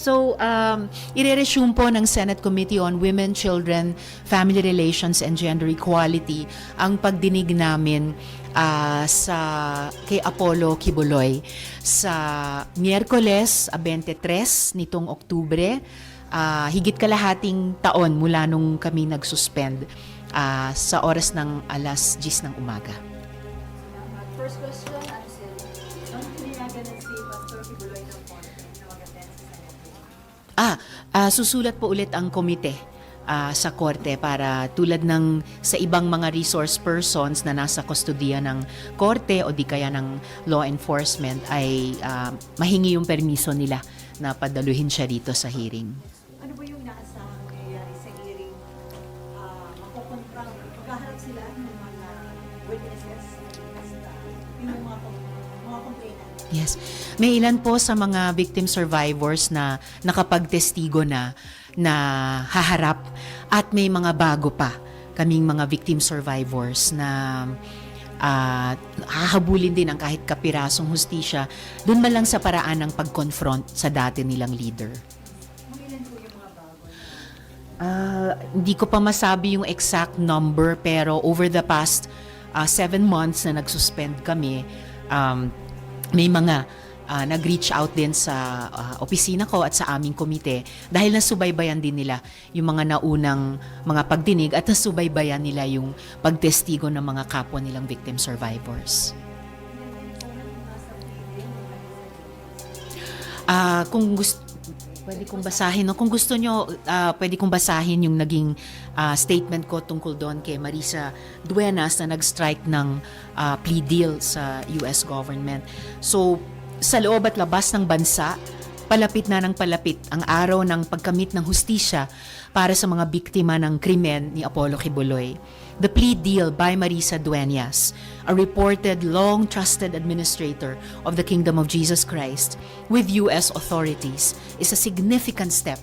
So, ire-resume po ng Senate Committee on Women, Children, Family Relations, and Gender Equality ang pagdinig namin kay Apollo Kibuloy sa Miyerkules 23 nitong Oktubre, higit kalahating taon mula nung kami nag-suspend sa oras ng alas 10 ng umaga. First question, ano sila? Ano tinayagan ng si Pastor Kibuloy ng Korte na mag-attend sa Senate? Susulat po ulit ang komite sa korte para tulad ng sa ibang mga resource persons na nasa kustodiya ng korte o di kaya ng law enforcement ay mahingi yung permiso nila na padaluhin siya dito sa hearing. Ano ba yung naasahang nangyayari sa hearing? Makukontrang, magkaharap sila ng mga witnesses yung mga complainant. Yes. May ilan po sa mga victim survivors na nakapagtestigo na haharap at may mga bago pa kaming mga victim survivors na hahabulin din ang kahit kapirasong hustisya dun man lang sa paraan ng pag-confront sa dati nilang leader. Ilan po yung mga bago? Hindi ko pa masabi yung exact number pero over the past 7 months na nag-suspend kami, may mga nag-reach out din sa opisina ko at sa aming komite dahil nasubaybayan din nila yung mga naunang mga pagdinig at nasubaybayan nila yung pagtestigo ng mga kapwa nilang victim survivors. Kung gusto pwede kong basahin, no? Kung gusto nyo, pwede kong basahin yung naging statement ko tungkol doon kay Marisa Duenas na nag-strike ng plea deal sa US government. So, sa loob at labas ng bansa, palapit na ng palapit ang araw ng pagkamit ng hustisya para sa mga biktima ng krimen ni Apollo Kibuloy. The plea deal by Marisa Duenas, a reported long-trusted administrator of the Kingdom of Jesus Christ with U.S. authorities, is a significant step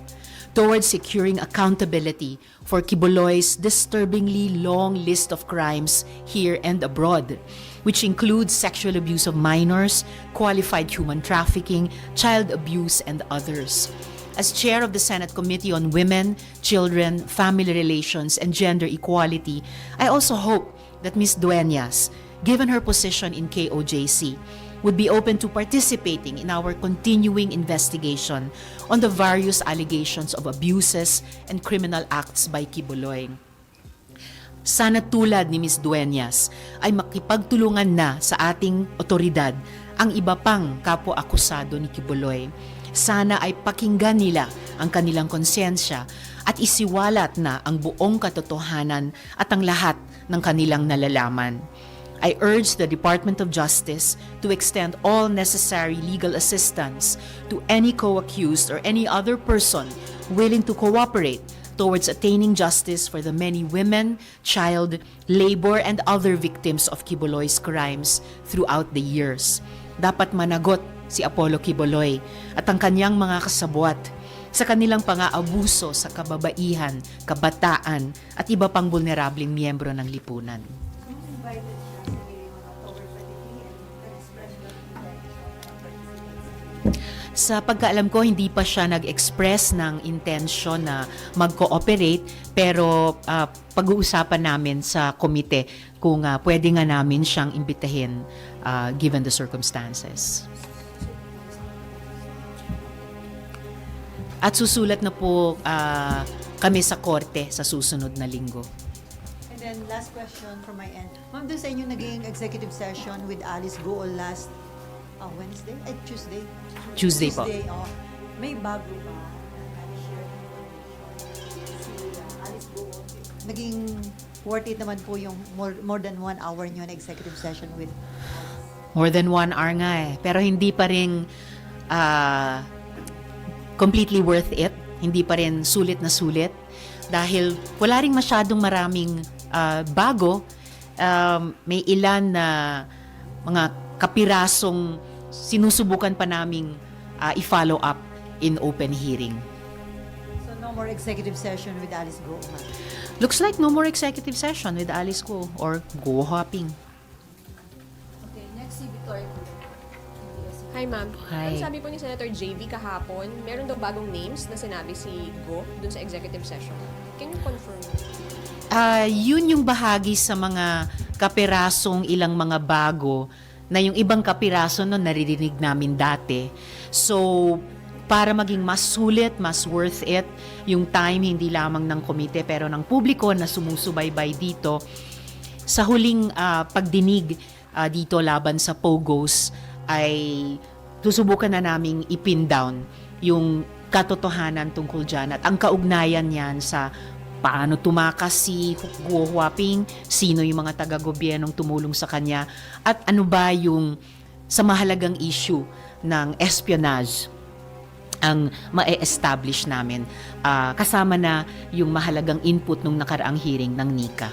towards securing accountability for Kibuloy's disturbingly long list of crimes here and abroad, which includes sexual abuse of minors, qualified human trafficking, child abuse, and others. As chair of the Senate Committee on Women, Children, Family Relations, and Gender Equality, I also hope that Ms. Duenas, given her position in KOJC, would be open to participating in our continuing investigation on the various allegations of abuses and criminal acts by Kibuloy. Sana tulad ni Ms. Duenas ay makipagtulungan na sa ating otoridad ang iba pang kapwa-akusado ni Kibuloy. Sana ay pakinggan nila ang kanilang konsensya at isiwalat na ang buong katotohanan at ang lahat ng kanilang nalalaman. I urge the Department of Justice to extend all necessary legal assistance to any co-accused or any other person willing to cooperate towards attaining justice for the many women, child, labor, and other victims of Kibuloy's crimes throughout the years. Dapat managot si Apollo Kibuloy at ang kanyang mga kasabwat sa kanilang pang-aabuso sa kababaihan, kabataan, at iba pang vulnerableng miyembro ng lipunan. Sa pagkaalam ko, hindi pa siya nag-express ng intention na mag-cooperate pero pag-uusapan namin sa komite kung pwede nga namin siyang imbitahin given the circumstances. At susulat na po kami sa korte sa susunod na linggo. And then last question from my end. Ma'am, doon sa inyo naging executive session with Alice Gool last Wednesday? Tuesday? Tuesday po. Oh. May bago ba na share information si Alice Gool? Naging worth it naman po yung more than 1 hour nyo na executive session with More than 1 hour nga eh. Pero hindi pa rin completely worth it. Hindi pa rin sulit na sulit. Dahil wala rin masyadong maraming bago. May ilan na mga kapirasong sinusubukan pa naming i-follow up in open hearing. So no more executive session with Alice Gool, ma'am? Looks like no more executive session with Alice Go or go hopping. Okay, next si Victoria Cullen. Hi, ma'am. Hi. Ang sabi po ni Senator JV kahapon, meron daw bagong names na sinabi si Go dun sa executive session. Can you confirm? Yun yung bahagi sa mga kapirasong ilang mga bago na yung ibang kapiraso no naririnig namin dati. So, para maging mas sulit, mas worth it, yung time hindi lamang ng komite pero ng publiko na sumusubaybay dito, sa huling pagdinig dito laban sa POGOs ay susubukan na naming ipin down yung katotohanan tungkol dyan at ang kaugnayan niyan sa paano tumakas si Guo Huaping, sino yung mga taga-gobyernong tumulong sa kanya, at ano ba yung sa mahalagang issue ng espionage ang ma-establish namin. Kasama na yung mahalagang input nung nakaraang hearing ng NICA.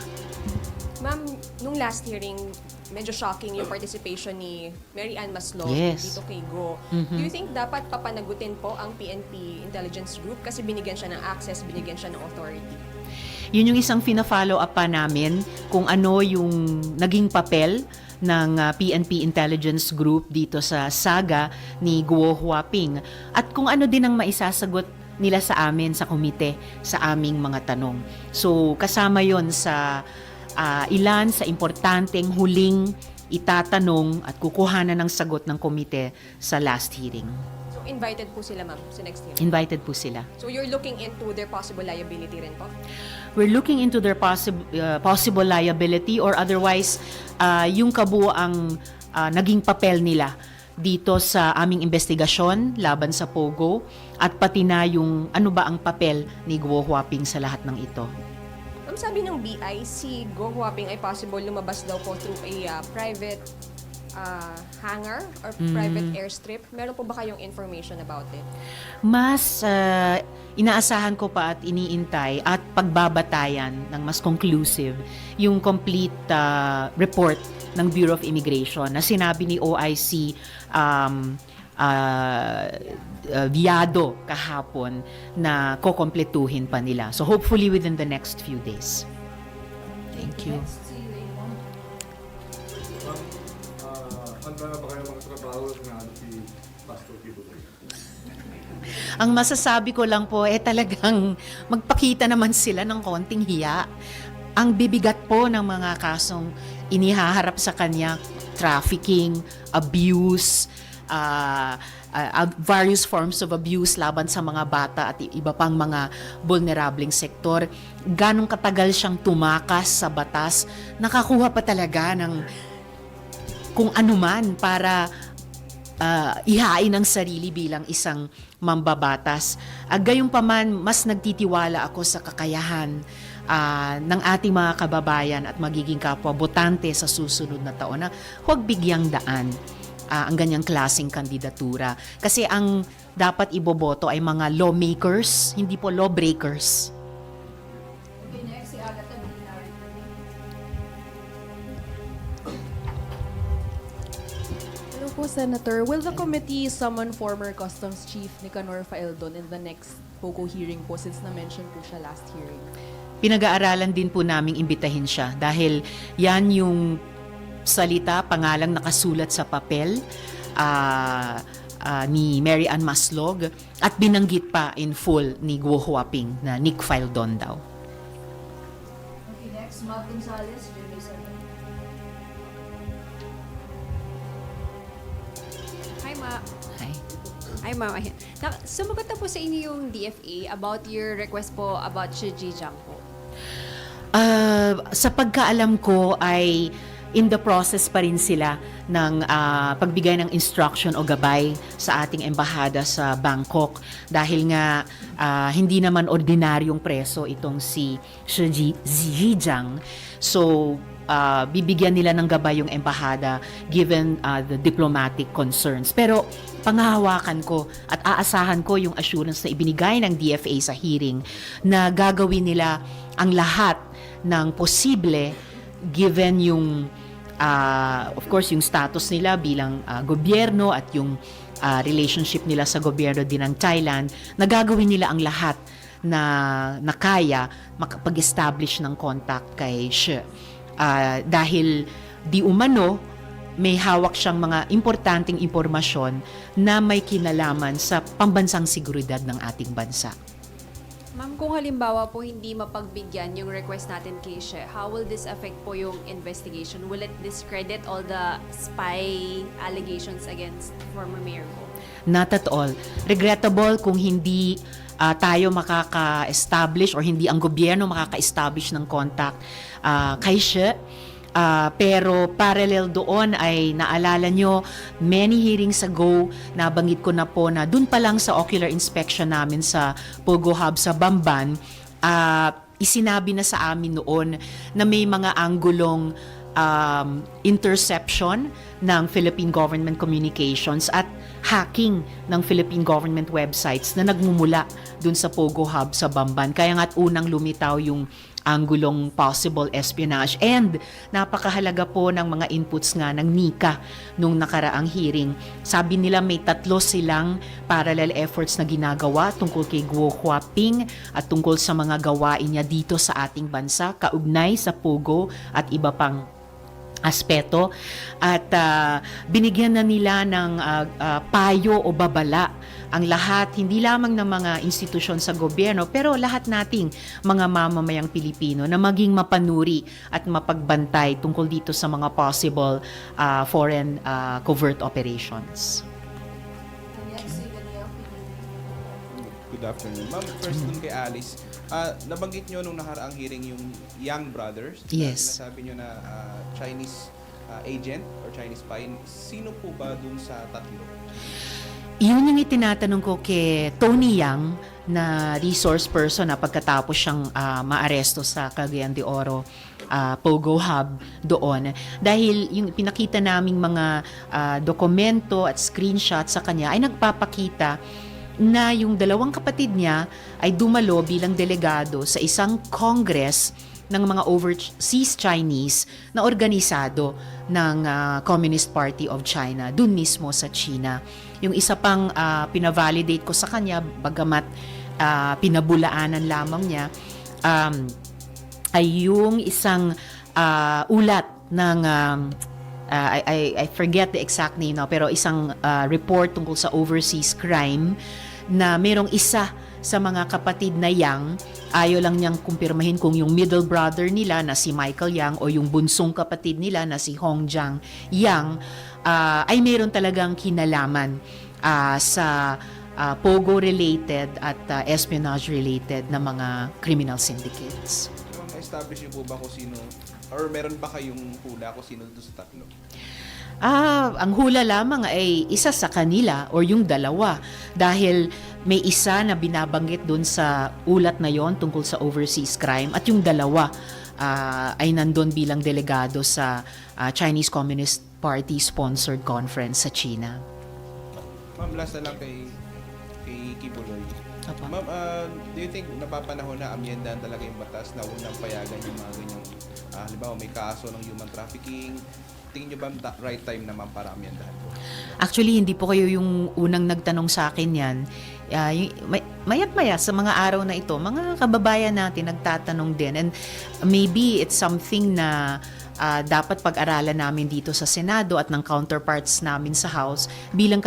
Ma'am, nung last hearing, medyo shocking yung participation ni Mary Ann Maslog Yes. dito kay Go. Do you think dapat papanagutin po ang PNP Intelligence Group kasi binigyan siya ng access, binigyan siya ng authority? Yun yung isang fina-follow up pa namin kung ano yung naging papel ng PNP Intelligence Group dito sa saga ni Guo Huaping at kung ano din ang maisasagot nila sa amin sa komite sa aming mga tanong. So kasama yon sa ilan sa importanteng huling itatanong at kukuhanan ng sagot ng komite sa last hearing. So invited po sila, ma'am, sa next hearing? Invited po sila. So you're looking into their possible liability rin po? We're looking into their possible liability or otherwise yung kabuuang naging papel nila dito sa aming investigasyon laban sa POGO at pati na yung ano ba ang papel ni Guo Huaping sa lahat ng ito. Ma'am, sabi ng BI, si Go Huaping ay possible lumabas daw po through a private hangar or private airstrip. Meron po ba kayong information about it? Mas inaasahan ko pa at iniintay at pagbabatayan ng mas conclusive yung complete report ng Bureau of Immigration na sinabi ni OIC Viado kahapon na kukompletuhin pa nila. So hopefully within the next few days. Thank you. Handa na ba kayo magtrabaho na si Pastor Tibuloy? Ang masasabi ko lang po, talagang magpakita naman sila ng konting hiya. Ang bibigat po ng mga kasong inihaharap sa kanya, trafficking, abuse, various forms of abuse laban sa mga bata at iba pang mga vulnerableng sektor. Ganong katagal siyang tumakas sa batas, nakakuha pa talaga ng kung anuman para ihain ang sarili bilang isang mambabatas. Gayunpaman, mas nagtitiwala ako sa kakayahan ng ating mga kababayan at magiging kapwa botante sa susunod na taon na huwag bigyang daan ang ganyang klaseng kandidatura. Kasi ang dapat iboboto ay mga lawmakers, hindi po lawbreakers. Okay, next, si Agatha Molinari. Hello po, Senator. Will the committee summon former Customs Chief Nicanor Faeldon in the next POGO hearing po since na-mention po siya last hearing? Pinag-aaralan din po naming imbitahin siya dahil yan yung salita, pangalang nakasulat sa papel ni Mary Ann Maslog at binanggit pa in full ni Guo Huaping na Nick Faeldon daw. Okay, next, Mav Gonzalez, Jimmy Sarah. Hi, Ma. Hi. Hi, Ma'am. Sumagot na po sa inyo yung DFA about your request po about Xi Jinping po. Sa pagkaalam ko ay in the process pa rin sila ng pagbigay ng instruction o gabay sa ating embahada sa Bangkok dahil nga hindi naman ordinaryong preso itong si Xi Jinping. So bibigyan nila ng gabay yung embahada given the diplomatic concerns. Pero panghahawakan ko at aasahan ko yung assurance na ibinigay ng DFA sa hearing na gagawin nila ang lahat ng posible given yung of course yung status nila bilang gobyerno at yung relationship nila sa gobyerno din ng Thailand, na gagawin nila ang lahat na kaya makapag-establish ng contact kay Xi. Dahil di umano may hawak siyang mga importanteng impormasyon na may kinalaman sa pambansang seguridad ng ating bansa. Ma'am, kung halimbawa po hindi mapagbigyan yung request natin kay She, how will this affect po yung investigation? Will it discredit all the spy allegations against former Mayor Go? Not at all. Regrettable kung hindi tayo makaka-establish or hindi ang gobyerno makaka-establish ng contact kay She. Pero parallel doon ay naalala nyo, many hearings ago, nabanggit ko na po na dun pa lang sa ocular inspection namin sa Pogo Hub sa Bamban, isinabi na sa amin noon na may mga anggulong interception ng Philippine government communications at hacking ng Philippine government websites na nagmumula dun sa Pogo Hub sa Bamban. Kaya nga't unang lumitaw yung anggulong possible espionage, and napakahalaga po ng mga inputs nga ng NICA nung nakaraang hearing. Sabi nila may 3 silang parallel efforts na ginagawa tungkol kay Guo Huaping at tungkol sa mga gawain niya dito sa ating bansa, kaugnay sa Pogo at iba pang aspeto, at binigyan na nila ng payo o babala ang lahat, hindi lamang ng mga institusyon sa gobyerno, pero lahat nating mga mamamayang Pilipino na maging mapanuri at mapagbantay tungkol dito sa mga possible foreign covert operations. Good afternoon. Ma'am, first dun kay Alice, nabanggit nyo nung nakaraang hearing yung Yang Brothers. Yes. Sinasabi nyo na Chinese agent or Chinese spy. Sino po ba dun sa tatlo? Yun yung itinatanong ko kay Tony Yang na resource person na pagkatapos siyang maaresto sa Cagayan de Oro Pogo Hub doon. Dahil yung pinakita naming mga dokumento at screenshot sa kanya ay nagpapakita na yung 2 kapatid niya ay dumalo bilang delegado sa isang congress ng mga overseas Chinese na organisado ng Communist Party of China, dun mismo sa China. Yung isa pang pinavalidate ko sa kanya, bagamat pinabulaanan lamang niya, ay yung isang ulat ng, I forget the exact name now, pero isang report tungkol sa overseas crime na merong isa sa mga kapatid na Yang, ayaw lang niyang kumpirmahin kung yung middle brother nila na si Michael Yang o yung bunsong kapatid nila na si Hongjiang Yang ay meron talagang kinalaman sa Pogo-related at espionage-related na mga criminal syndicates. Na-establish nyo po ba kung sino, or meron ba kayong hula kung sino doon sa tatlo? Ang hula lamang ay isa sa kanila or yung 2, dahil may isa na binabanggit dun sa ulat na yon tungkol sa overseas crime at yung 2 ay nandun bilang delegado sa Chinese Communist Party sponsored conference sa China. Ma'am, last na lang kay Kibuloy. Apa. Ma'am, do you think napapanahon na amyendahan talaga yung batas na unang payagan yung mga ganyang, halimbawa may kaso ng human trafficking? Tingin nyo ba right time naman para amyendahan po? Actually, hindi po kayo yung unang nagtanong sa akin yan. Mayat-maya sa mga araw na ito, mga kababayan natin nagtatanong din. And maybe it's something na dapat pag-aralan namin dito sa Senado at ng counterparts namin sa House bilang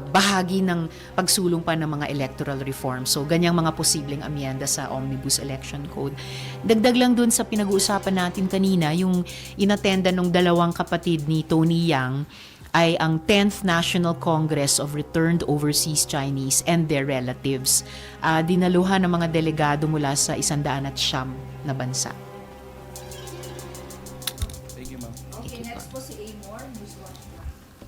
bahagi ng pagsulong pa ng mga electoral reform. So, ganyang mga posibleng amyenda sa Omnibus Election Code. Dagdag lang dun sa pinag-uusapan natin kanina, yung inattenda ng 2 kapatid ni Tony Yang ay ang 10th National Congress of Returned Overseas Chinese and their relatives. Dinaluhan ng mga delegado mula sa 109 na bansa. Thank you, ma'am. Okay, next po si Amor, Newswatch.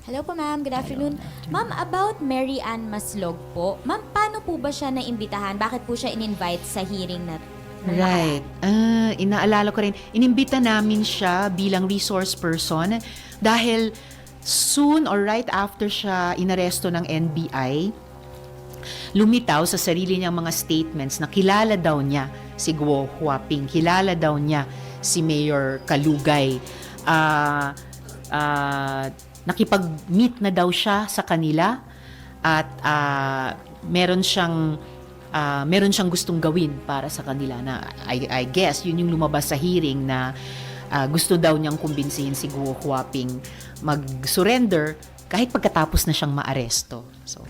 Hello po ma'am, good afternoon. Ma'am, about Mary Ann Maslog po, ma'am, paano po ba siya naimbitahan? Bakit po siya in-invite sa hearing na? Right. Inaalala ko rin, inimbita namin siya bilang resource person dahil soon or right after siya inaresto ng NBI, lumitaw sa sarili niyang mga statements na kilala daw niya si Guo Huaping, kilala daw niya si Mayor Kalugay. Nakipag-meet na daw siya sa kanila at meron siyang gustong gawin para sa kanila na I guess yun yung lumabas sa hearing na gusto daw niyang kumbinsihin si Guo Huaping mag-surrender kahit pagkatapos na siyang maaresto. So,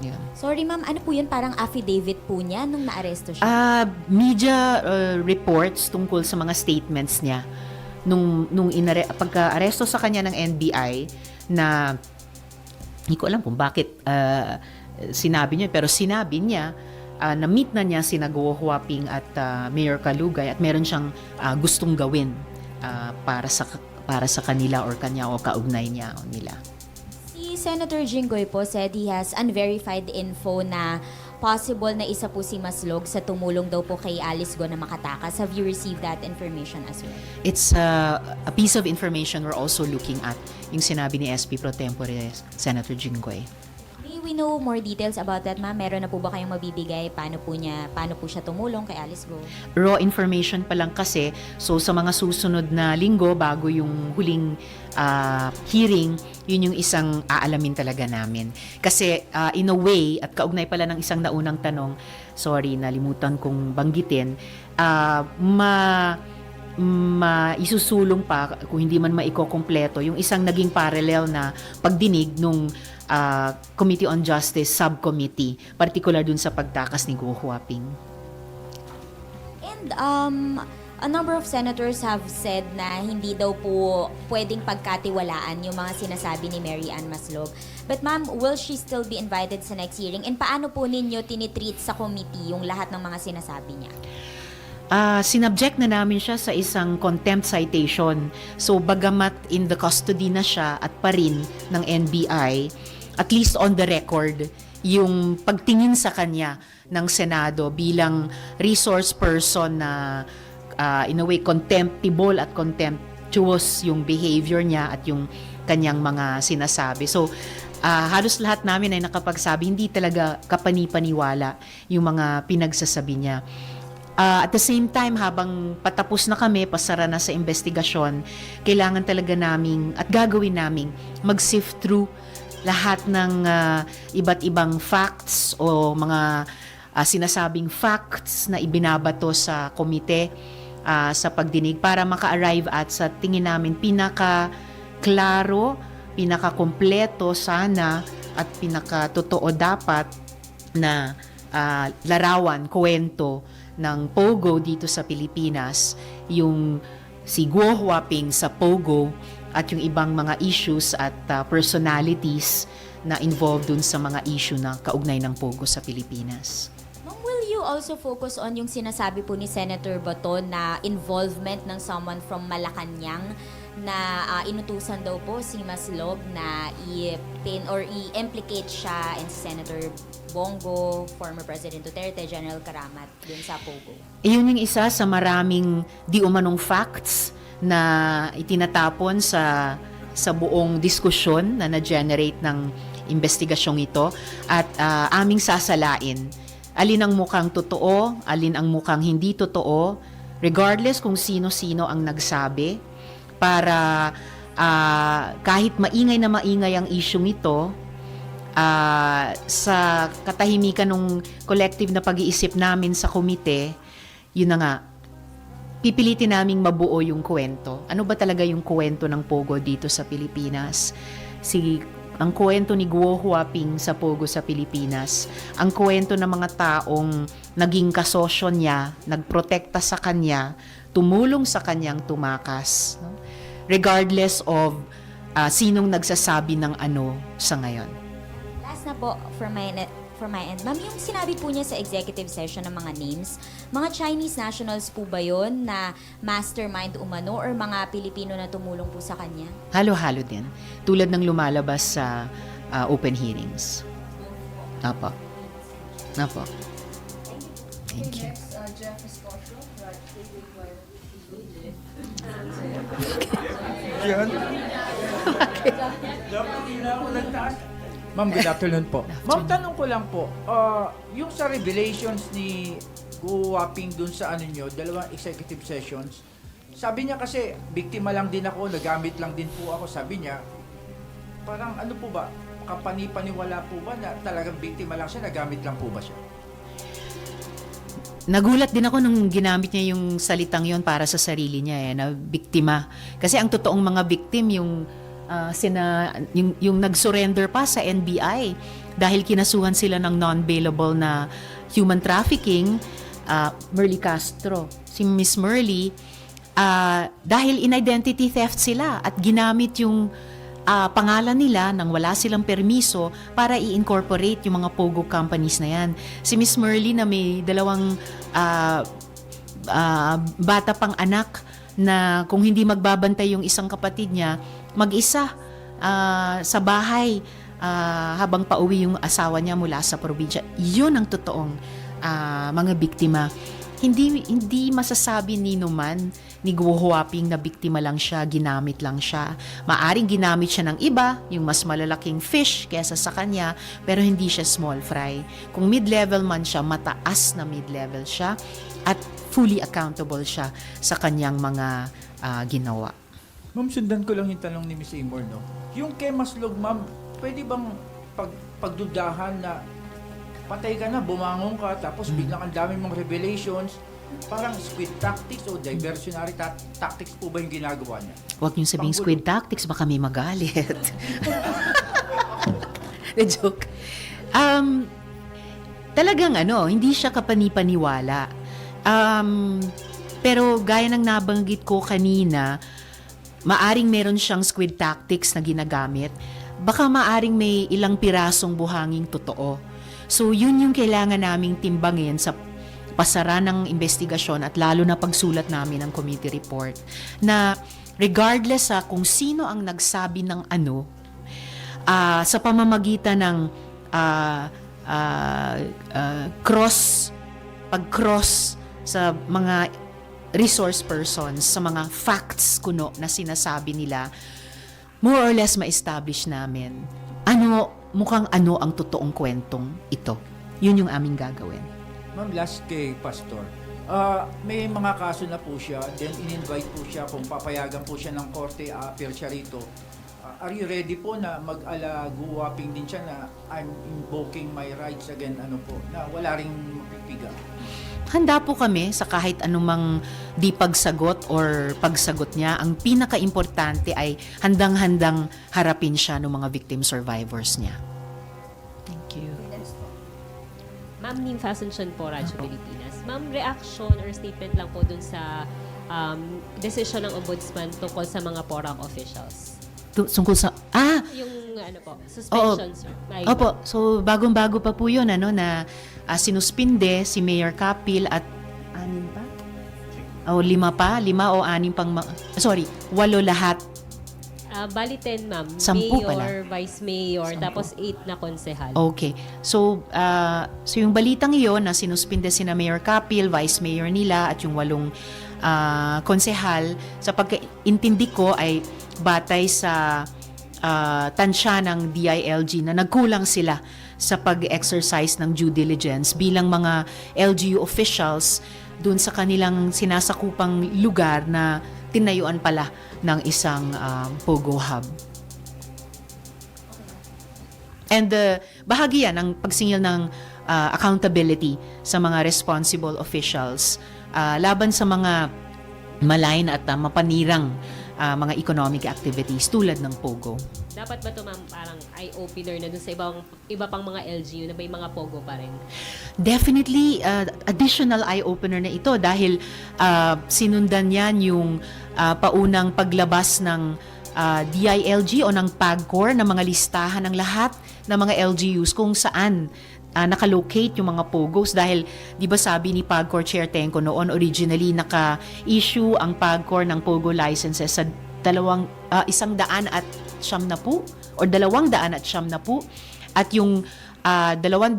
yun. Sorry ma'am, ano po yun? Parang affidavit po niya nung naaresto siya? Media reports tungkol sa mga statements niya nung pagka-aresto sa kanya ng NBI na hindi ko alam kung bakit sinabi niya, pero sinabi niya na meet na niya sina Guo Huaping at Mayor Kalugay at meron siyang gustong gawin para sa kanila or kanya o kaugnay niya o nila. Si Senator Jinggoy po said he has unverified info na possible na isa po si Maslog sa tumulong daw po kay Alice Go na makatakas. Have you received that information as well? It's a piece of information we're also looking at, yung sinabi ni SP Pro Tempore Senator Jinggoy. May we know more details about that, ma'am? Meron na po ba kayong mabibigay? Paano po siya tumulong kay Alice Go? Raw information pa lang kasi, so sa mga susunod na linggo bago yung huling hearing, yun yung isang aalamin talaga namin. Kasi in a way, at kaugnay pala ng isang naunang tanong, sorry, nalimutan kong banggitin, isusulong pa, kung hindi man maikokompleto, yung isang naging parallel na pagdinig nung Committee on Justice Subcommittee, particular dun sa pagtakas ni Guo Huaping. And a number of senators have said na hindi daw po pwedeng pagkatiwalaan yung mga sinasabi ni Mary Ann Maslog. But ma'am, will she still be invited sa next hearing? And paano po ninyo tinitreat sa committee yung lahat ng mga sinasabi niya? Sinubject na namin siya sa isang contempt citation. So, bagamat in the custody na siya at pa rin ng NBI, at least on the record, yung pagtingin sa kanya ng Senado bilang resource person na in a way contemptible at contemptuous yung behavior niya at yung kanyang mga sinasabi. So, halos lahat namin ay nakapagsabi, hindi talaga kapani-paniwala yung mga pinagsasabi niya. At the same time, habang patapos na kami, pasara na sa investigasyon, kailangan talaga naming at gagawin naming mag-sift through lahat ng iba't ibang facts o mga sinasabing facts na ibinabato sa komite sa pagdinig para maka-arrive at sa tingin namin pinaka-klaro, pinaka-kompleto sana at pinaka-totoo dapat na larawan, kwento ng Pogo dito sa Pilipinas, yung si Guo Huaping sa Pogo at yung ibang mga issues at personalities na involved dun sa mga issue na kaugnay ng Pogo sa Pilipinas. Ma'am, will you also focus on yung sinasabi po ni Senator Bato na involvement ng someone from Malacanang na inutusan daw po si Maslog na i-pin or i-implicate siya and si Senator Bongo, former President Duterte, General Karamat dun sa Pogo? Iyon yung isa sa maraming di umanong facts na itinatapon sa buong diskusyon na na-generate ng investigasyong ito at aming sasalain alin ang mukhang totoo, alin ang mukhang hindi totoo, regardless kung sino-sino ang nagsabi, para kahit maingay na maingay ang isyong ito, sa katahimikan ng collective na pag-iisip namin sa komite, yun na nga, pipilitin naming mabuo yung kwento. Ano ba talaga yung kwento ng Pogo dito sa Pilipinas? Ang kwento ni Guo Huaping sa Pogo sa Pilipinas, ang kwento ng mga taong naging kasosyo niya, nagprotekta sa kanya, tumulong sa kanyang tumakas, no? Regardless of sinong nagsasabi ng ano sa ngayon. Last na po, for my end. Ma'am, yung sinabi po niya sa executive session ng mga names, mga Chinese nationals po ba yun na mastermind umano or mga Pilipino na tumulong po sa kanya? Halo-halo din. Tulad ng lumalabas sa open hearings. Apo. Apo. Thank you. Ma'am, good afternoon po. Ma'am, tanong ko lang po, yung sa revelations ni Guo Huaping dun sa ano nyo, dalawang executive sessions, sabi niya kasi, biktima lang din ako, nagamit lang din po ako, sabi niya, parang ano po ba, kapani-paniwala po ba na talagang biktima lang siya, nagamit lang po ba siya? nagulat din ako nung ginamit niya yung salitang yon para sa sarili niya na biktima. Kasi ang totoong mga victim yung nag-surrender pa sa NBI dahil kinasuhan sila ng non-bailable na human trafficking, Merly Castro. Si Miss Merly, dahil in-identity theft sila at ginamit yung pangalan nila nang wala silang permiso para i-incorporate yung mga POGO companies na yan. Si Miss Merly na may dalawang bata pang anak na kung hindi magbabantay yung isang kapatid niya, mag-isa sa bahay habang pauwi yung asawa niya mula sa probinsya. Yun ang totoong mga biktima. Hindi masasabi ni Guo Huaping na biktima lang siya, ginamit lang siya. Maaring ginamit siya ng iba, yung mas malalaking fish kesa sa kanya, pero hindi siya small fry. Kung mid-level man siya, mataas na mid-level siya at fully accountable siya sa kanyang mga ginawa. Ma'am, sundan ko lang yung tanong ni Miss Amor, no? Yung kay Maslog, ma'am, pwede bang pagdudahan na patay ka na, bumangon ka, tapos biglang ang dami mong revelations, parang squid tactics o diversionary tactics po ba yung ginagawa niya? Huwag niyong sabihing squid tactics, baka may magalit. The joke. Talagang hindi siya kapanipaniwala. Pero gaya ng nabanggit ko kanina, maaring meron siyang squid tactics na ginagamit, baka maaring may ilang pirasong buhanging totoo. So yun yung kailangan naming timbangin sa pasara ng investigasyon at lalo na pagsulat namin ng committee report na regardless sa kung sino ang nagsabi ng sa pamamagitan ng pag-cross sa mga resource persons, sa mga facts kuno na sinasabi nila, more or less ma-establish namin mukhang ang totoong kwentong ito. Yun yung aming gagawin. Ma'am, last kay Pastor. May mga kaso na po siya, then in-invite po siya kung papayagan po siya ng korte, appeal siya rito. Are you ready po na mag-ala Guo Huaping din siya na I'm invoking my rights again, na wala ring mapipiga? Handa po kami sa kahit anumang di pagsagot or pagsagot niya. Ang pinaka-importante ay handang-handang harapin siya ng mga victim survivors niya. Thank you. Ma'am Nympha Asuncion po, Radyo Pilipinas. Ma'am, reaction or statement lang po dun sa decision ng Ombudsman tungkol sa mga PORAC officials. Tungkol sa... Yung suspension, sir. Opo. So, bagong-bago pa po yun, na sinuspinde si Mayor Kapil at 6 pa? O 5 pa? 5 o 6 pang... 8 lahat. Bali 10, ma'am. 10 Mayor, pala. Vice Mayor, 10. tapos 8 na konsehal. Okay. So yung balitang iyon na sinuspinde sina Mayor Kapil, Vice Mayor nila, at yung 8 konsehal, sa pagkaintindi ko ay batay sa tansya ng DILG na nagkulang sila sa pag-exercise ng due diligence bilang mga LGU officials dun sa kanilang sinasakupang lugar na tinayuan pala ng isang POGO hub. And bahagi yan ng pagsingil ng accountability sa mga responsible officials laban sa mga malign at mapanirang mga economic activities tulad ng POGO. Dapat ba ito, ma'am, parang eye-opener na dun sa iba pang mga LGU na may mga POGO pa rin? Definitely, additional eye-opener na ito dahil sinundan yan yung paunang paglabas ng DILG o ng PAGCOR na mga listahan ng lahat ng mga LGUs kung saan nakalocate yung mga POGOs dahil di ba sabi ni PAGCOR Chair Tenco noon originally naka-issue ang PAGCOR ng POGO licenses sa 190 or 290 at yung 250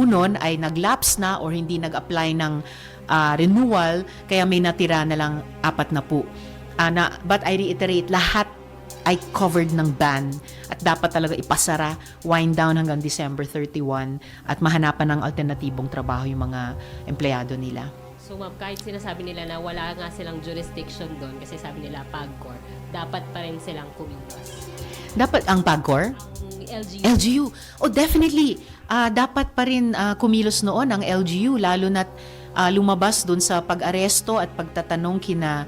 nun ay nag-lapse na or hindi nag-apply ng renewal kaya may natira na lang 40. But I reiterate, lahat ay covered ng ban at dapat talaga ipasara, wind down hanggang December 31 at mahanapan ng alternatibong trabaho yung mga empleyado nila. So ma'am, kahit sinasabi nila na wala nga silang jurisdiction doon kasi sabi nila PAGCOR, dapat pa rin silang kumilos. Dapat ang PAGCOR? LGU. LGU. Oh, definitely. Dapat pa rin kumilos noon ang LGU, lalo na't lumabas dun sa pag-aresto at pagtatanong kina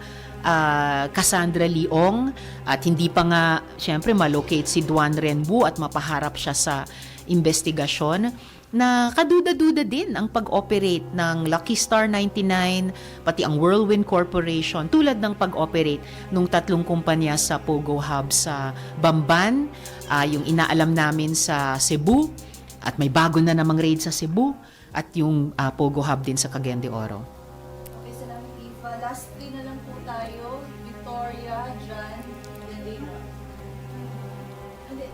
Cassandra Leong at hindi pa nga, syempre, malocate si Duan Renbu at mapaharap siya sa investigasyon na kaduda-duda din ang pag-operate ng Lucky Star 99, pati ang Whirlwind Corporation, tulad ng pag-operate nung 3 kumpanya sa Pogo Hub sa Bamban, yung inaalam namin sa Cebu, at may bago na namang raid sa Cebu, at yung Pogo Hub din sa Cagayan de Oro. Okay, salamat, Tifa. Last 3 na lang po tayo. Victoria, Jan, Elena. Hindi.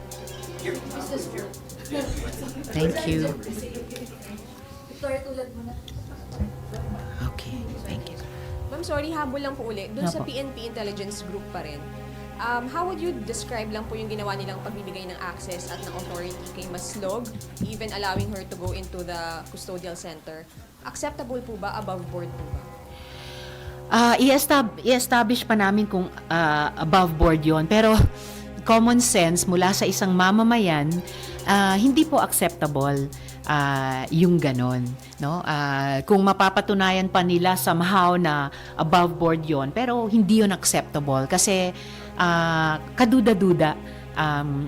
Mrs. Thank you. Victoria, tulad mo na. Okay, thank you. Ma'am, sorry, habol lang po uli. Doon sa Apo. PNP Intelligence Group pa rin. How would you describe lang po yung ginawa nilang pagbibigay ng access at ng authority kay Maslog, even allowing her to go into the custodial center? Acceptable po ba? Above board po ba? I-establish pa namin kung above board yon, pero common sense mula sa isang mamamayan, hindi po acceptable yung ganon, no? Kung mapapatunayan pa nila somehow na above board yon, pero hindi yon acceptable kasi kaduda-duda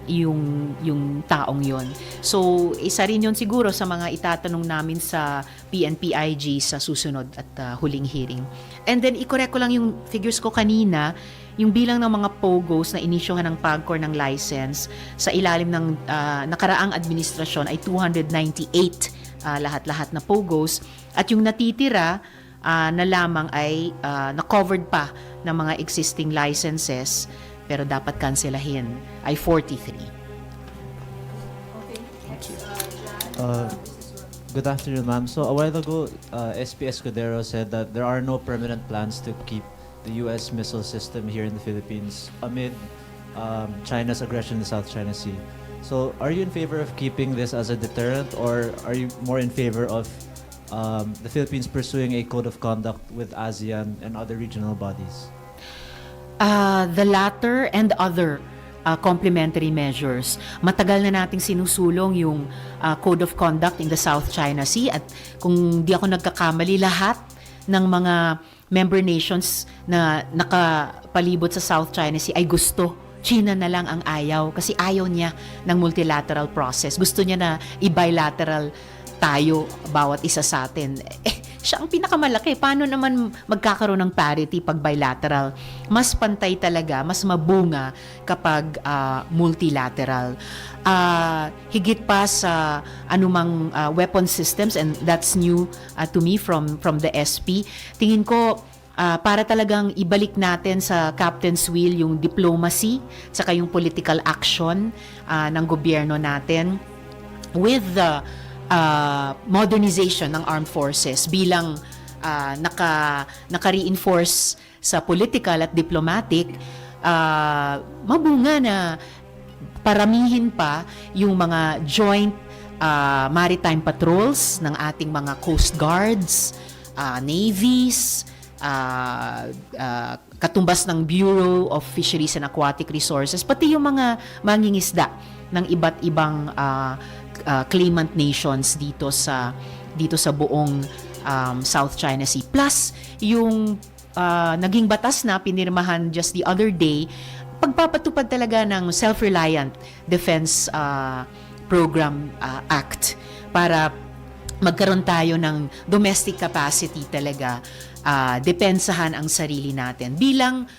yung taong yon. So, isa rin yun siguro sa mga itatanong namin sa PNP-IG sa susunod at huling hearing. And then, i-correct ko lang yung figures ko kanina, yung bilang ng mga POGOs na inisyohan ng PAGCOR ng license sa ilalim ng nakaraang administrasyon ay 298 lahat-lahat na POGOs, at yung natitira na lamang ay na-covered pa ng mga existing licenses pero dapat kanselahin ay 43. Good afternoon, ma'am. So a while ago, SP Escudero said that there are no permanent plans to keep the U.S. missile system here in the Philippines amid China's aggression in the South China Sea. So are you in favor of keeping this as a deterrent, or are you more in favor of the Philippines pursuing a code of conduct with ASEAN and other regional bodies? The latter and other complementary measures. Matagal na nating sinusulong yung Code of Conduct in the South China Sea, at kung di ako nagkakamali, lahat ng mga member nations na nakapalibot sa South China Sea ay gusto. China na lang ang ayaw kasi ayaw niya ng multilateral process. Gusto niya na i-bilateral tayo, bawat isa sa atin. Siya ang pinakamalaki. Paano naman magkakaroon ng parity pag bilateral? Mas pantay talaga, mas mabunga kapag multilateral. Higit pa sa anumang weapon systems, and that's new to me from the SP. Tingin ko, para talagang ibalik natin sa captain's wheel yung diplomacy, saka yung political action ng gobyerno natin with the modernization ng armed forces bilang naka-reinforce sa political at diplomatic, mabunga na paramihin pa yung mga joint maritime patrols ng ating mga coast guards, navies, katumbas ng Bureau of Fisheries and Aquatic Resources, pati yung mga mangingisda ng iba't ibang claimant nations dito sa buong South China Sea. Plus, yung naging batas na pinirmahan just the other day, pagpapatupad talaga ng Self-Reliant Defense Program Act para magkaroon tayo ng domestic capacity talaga, depensahan ang sarili natin bilang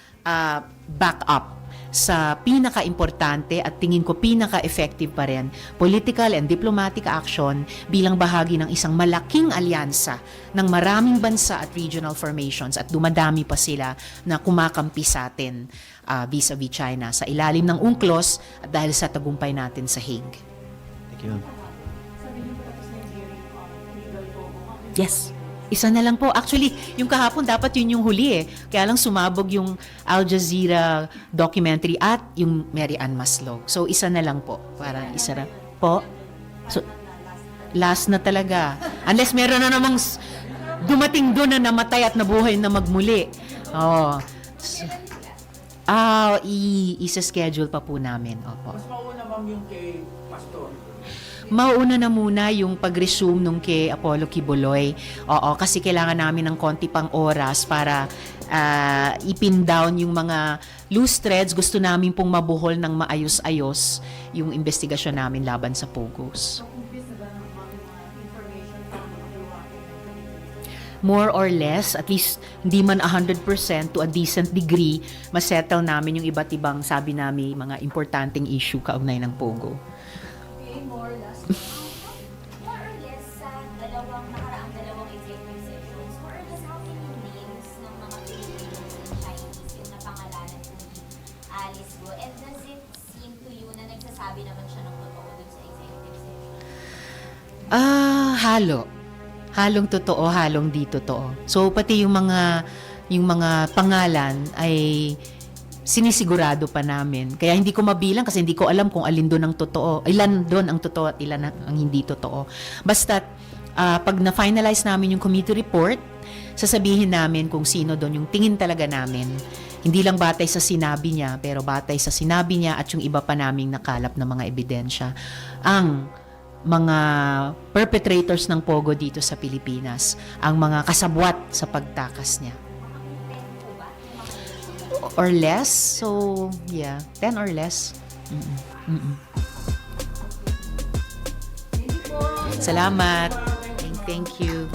backup sa pinaka-importante at tingin ko pinaka-effective pa rin, political and diplomatic action bilang bahagi ng isang malaking alyansa ng maraming bansa at regional formations, at dumadami pa sila na kumakampi sa atin vis-a-vis China sa ilalim ng UNCLOS at dahil sa tagumpay natin sa Hague. Thank you, ma'am. Yes. Isa na lang po. Actually, yung kahapon dapat yun yung huli eh. Kaya lang sumabog yung Al Jazeera documentary at yung Mary Ann Maslog. So, isa na lang po. Parang isa na. Po? So, last na talaga. Unless meron na namang dumating doon na namatay at nabuhay na magmuli. Oh. Isa-schedule pa po namin. Opo. Mas mauna, ma'am, yung kay Pastor. Mauna na muna yung pag-resume nung kay Apollo Kibuloy. Oo, kasi kailangan namin ng konti pang oras para ipin down yung mga loose threads. Gusto namin pong mabuhol ng maayos-ayos yung investigasyon namin laban sa Pogos. So, kumpis na ba ng mga information from Blue Wapping? More or less, at least hindi man 100% to a decent degree, masettle namin yung iba't ibang, sabi namin, mga importanteng issue kaugnay ng Pogo. Okay, more or less. More or less sa nakaraang dalawang executive sessions, more or less how many names ng mga Filipinos and Chinese yung napangalanan po ni Alice Go? And does it seem to you na nagsasabi naman siya ng totoo dun sa executive session? Halo. Halong totoo, halong di totoo. So pati yung mga pangalan ay sinisigurado pa namin. Kaya hindi ko mabilang kasi hindi ko alam kung alin doon ang totoo, ilan doon ang totoo at ilan ang hindi totoo. Basta pag na-finalize namin yung committee report, sasabihin namin kung sino doon yung tingin talaga namin. Hindi lang batay sa sinabi niya, pero batay sa sinabi niya at yung iba pa naming nakalap na mga ebidensya. Ang mga perpetrators ng Pogo dito sa Pilipinas, ang mga kasabwat sa pagtakas niya. Or less. So, yeah. 10 or less. Salamat. Thank you.